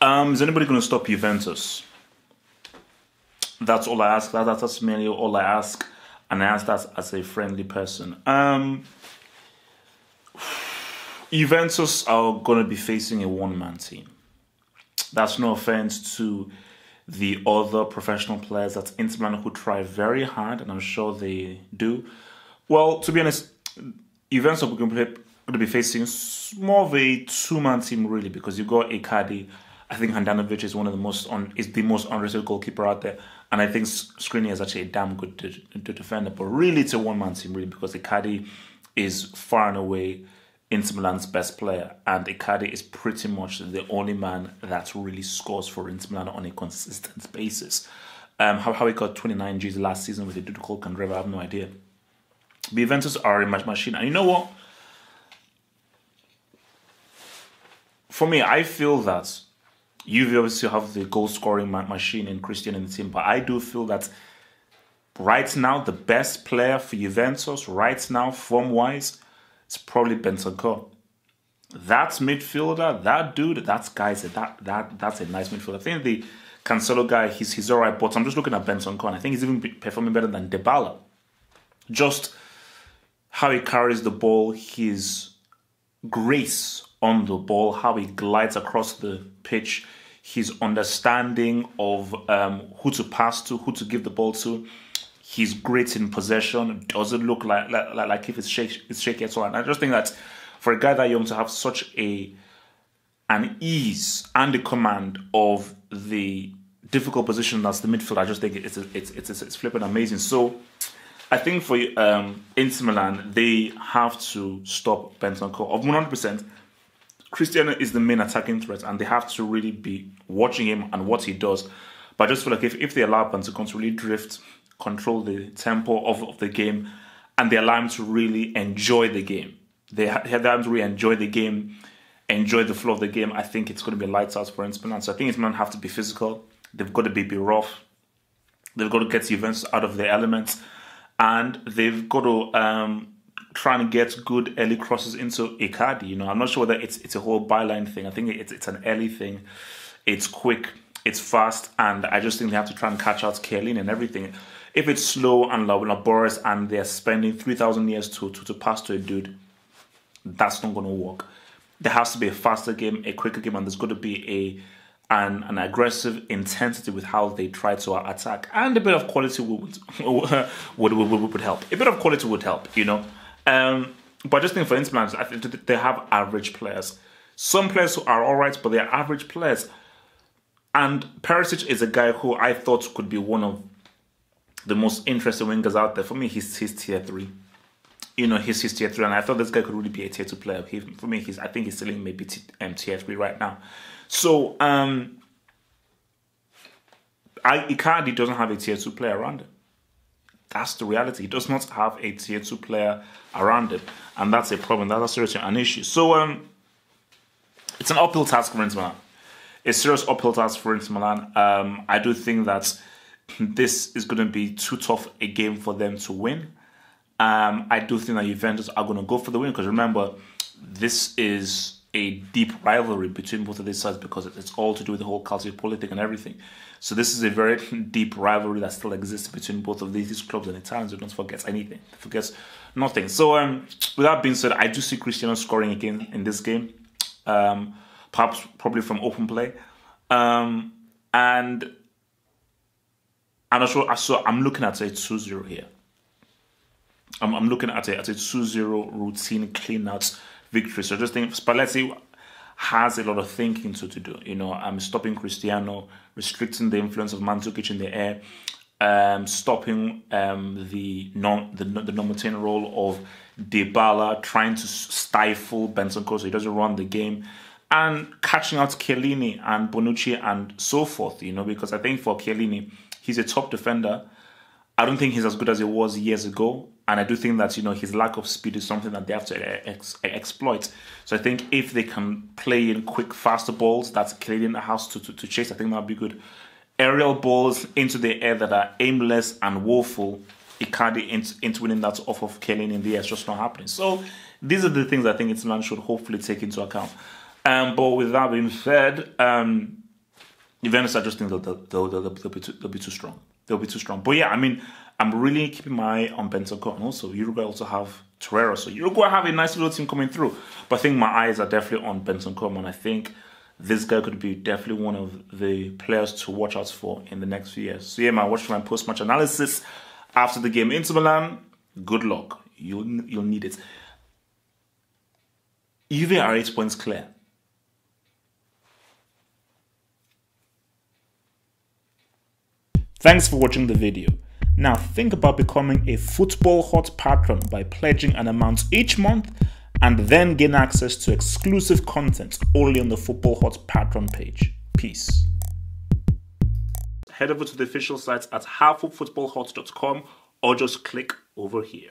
Is anybody going to stop Juventus? That's all I ask. That's mainly all I ask. And I ask that as a friendly person. Juventus are going to be facing a one-man team. That's no offense to the other professional players at Inter Milan who try very hard, and I'm sure they do. Well, to be honest, Juventus are going to be facing more of a two-man team, really, because you've got Icardi. I think Handanovic is the most underrated goalkeeper out there, and I think Skriniar is actually a damn good defender. But really, it's a one-man team, really, because Icardi is far and away Inter Milan's best player, and Icardi is pretty much the only man that really scores for Inter Milan on a consistent basis. How he got 29 Gs last season with the dude called Candreva, I have no idea. But Juventus are a match machine, and you know what? For me, I feel that Juve obviously have the goal-scoring machine in Cristiano in the team, but I do feel that right now, the best player for Juventus, right now, form-wise, it's probably Bentancur. That midfielder, that dude, that's a nice midfielder. I think the Cancelo guy, he's all right, but I'm just looking at Bentancur, and I think he's even performing better than Dybala. Just how he carries the ball, his grace on the ball, how he glides across the pitch, his understanding of who to pass to, who to give the ball to. He's great in possession. Doesn't look like if it's shaky at all. And I just think that for a guy that young to have such an ease and a command of the difficult position that's the midfield, I just think it's flipping amazing. So I think for Inter Milan, they have to stop Bentancur. Of 100%, Cristiano is the main attacking threat, and they have to really be watching him and what he does. But I just feel like if they allow Bentancur to really drift, control the tempo of the game, and they allow him to really enjoy the game, they have him to really enjoy the game, enjoy the flow of the game, I think it's going to be lights out for Inter Milan. So I think Inter Milan have to be physical. They've got to be rough. They've got to get Juventus out of their elements, and they've got to trying to get good early crosses into Icardi. You know, I'm not sure whether it's a whole byline thing. I think it's an early thing. It's quick, it's fast, and I just think they have to try and catch out Chiellini and everything. If it's slow and laborious and they're spending 3,000 years to pass to a dude, that's not going to work. There has to be a faster game, a quicker game, and there's got to be an aggressive intensity with how they try to attack, and a bit of quality would help. A bit of quality would help, you know. But I just think for Inter Milan, I think they have average players. Some players who are all right, but they're average players. And Perisic is a guy who I thought could be one of the most interesting wingers out there. For me, he's tier 3. You know, he's tier 3, and I thought this guy could really be a tier 2 player. For me, I think he's still in maybe tier 3 right now. So, Icardi doesn't have a tier 2 player around him. That's the reality. He does not have a tier 2 player around him, and that's a problem. That's seriously an issue. So, it's an uphill task for Inter Milan. A serious uphill task for Inter Milan. I do think that this is going to be too tough a game for them to win. I do think that Juventus are going to go for the win, because remember, this is a deep rivalry between both of these sides, because it's all to do with the whole Calciopoli thing and everything. So this is a very deep rivalry that still exists between both of these clubs, and Italians don't forget anything. They forget nothing. So with that being said, I do see Cristiano scoring again in this game. Probably from open play. And I'm not sure. So I'm looking at a 2-0 here. I'm looking at a 2-0 routine clean-out victory. So I just think Spalletti has a lot of thinking to do. You know, I'm stopping Cristiano, restricting the influence of Mandzukic in the air, stopping the number 10 role of Dybala, trying to stifle Bentancur so he doesn't run the game, and catching out Chiellini and Bonucci and so forth, you know, because I think for Chiellini, he's a top defender. I don't think he's as good as he was years ago. And I do think that, you know, his lack of speed is something that they have to exploit. So I think if they can play in quick, faster balls that Chiellini has to chase, I think that would be good. Aerial balls into the air that are aimless and woeful, Icardi into winning that off of Chiellini in the air, it's just not happening. So these are the things I think Inter Milan should hopefully take into account. But with that being said, Juventus, I just think they'll be too strong. They'll be too strong. But yeah, I mean, I'm really keeping my eye on Bentancur, and also Uruguay also have Torreira. So Uruguay have a nice little team coming through. But I think my eyes are definitely on Bentancur, and I think this guy could be definitely one of the players to watch out for in the next few years. So yeah, man, watch my post-match analysis after the game. Inter Milan, good luck. You'll need it. Juve are 8 points clear. Thanks for watching the video. Now think about becoming a Football Hot patron by pledging an amount each month and then gain access to exclusive content only on the Football Hot patron page. Peace. Head over to the official site at halffootballhot.com or just click over here.